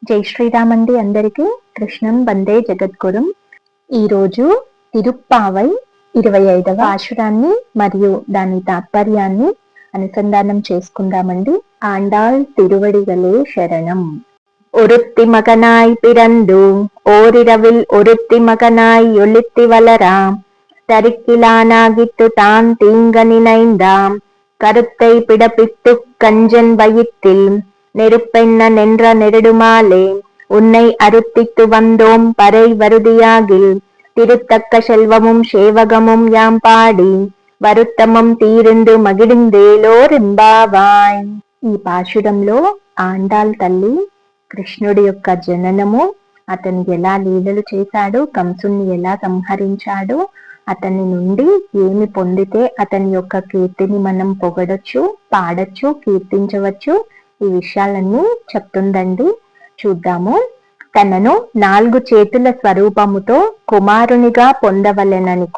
జై శ్రీరామ్ అండి అందరికీ. కృష్ణం వందే జగద్గురుం. ఈరోజు తిరుప్పావై 25వ పాశురాన్ని మరియు దాని తాత్పర్యాన్ని అనుసంధానం చేసుకుందామండి. ఆండాళ్ తిరువడిగలే శరణం. ஒருத்தி மகனாய் பிறந்து ஓரிரவில் ஒருத்தி மகனாய் ஒளித்தி வளராம் தரிக்கிலானாகித்து தான் தீங்க நினைந்தாம் கருத்தை பிடப்பித்து கஞ்சன் வயிற்றில் நெருப்பெண்ண நின்ற நெடுமாலே உன்னை அருத்தித்து வந்தோம் பறை வருதியாகில் திருத்தக்க செல்வமும் சேவகமும் யாம் பாடி వరుత్తమం తీరిందు మగిడిందేలోరింబావాయ్. ఈ పాశురంలో ఆండాళ్ తల్లి కృష్ణుడి యొక్క జననము, అతను ఎలా లీలలు చేశాడు, కంసుని ఎలా సంహరించాడు, అతని నుండి ఏమి పొందితే అతని యొక్క కీర్తిని మనం పొగడొచ్చు, పాడొచ్చు, కీర్తించవచ్చు, ఈ విషయాలన్నీ చెప్తుందండి. చూద్దాము. తనను 4 చేతుల స్వరూపముతో కుమారునిగా పొందవలెనని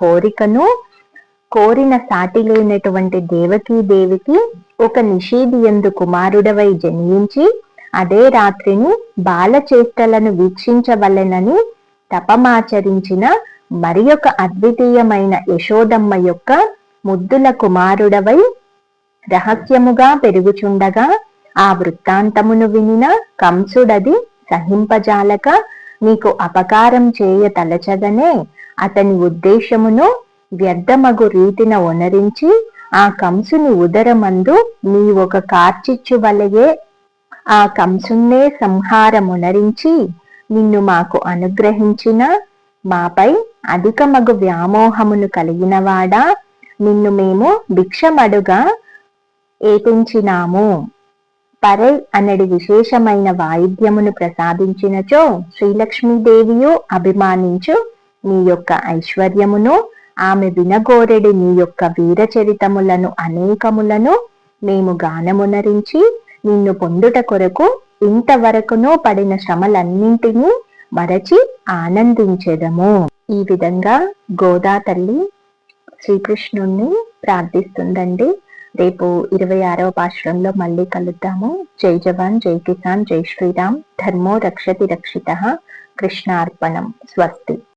కోరిన సాటి లేనటువంటి దేవకీదేవికి ఒక నిషేధియందు కుమారుడవై జన్మించి అదే రాత్రిని బాలచేష్టలను వీక్షించవలెనని తపమాచరించిన మరి ఒక అద్వితీయమైన యశోదమ్మ యొక్క ముద్దుల కుమారుడవై రహస్యముగా పెరుగుచుండగా ఆ వృత్తాంతమును వినిన కంసుడది సహింపజాలక నీకు అపకారం చేయ తలచగనే అతని ఉద్దేశమును వ్యర్థమగు రీతిన ఒనరించి ఆ కంసుని ఉదరమందు నీ ఒక కార్చిచ్చు వలయే ఆ కంసున్నే సంహారమునరించి నిన్ను మాకు అనుగ్రహించిన మాపై అధికమగు వ్యామోహమును కలిగినవాడా, నిన్ను మేము భిక్షమడుగా ఏపించినాము. పరై అనడి విశేషమైన వాయిద్యమును ప్రసాదించినచో శ్రీలక్ష్మీదేవియు అభిమానించు నీ యొక్క ఐశ్వర్యమును, ఆమె వినగోరెడి నీ యొక్క వీరచరితములను అనేకములను మేము గానమునరించి నిన్ను పొందుట కొరకు ఇంతవరకునో పడిన శ్రమలన్నింటినీ మరచి ఆనందించెదము. ఈ విధంగా గోదా తల్లి శ్రీకృష్ణుణ్ణి ప్రార్థిస్తుందండి. రేపు 26వ పాశురంలో మళ్ళీ కలుద్దాము. జై జవాన్, జై కిసాన్, జై శ్రీరామ్. ధర్మో రక్షతి రక్షితః. కృష్ణార్పణం. స్వస్తి.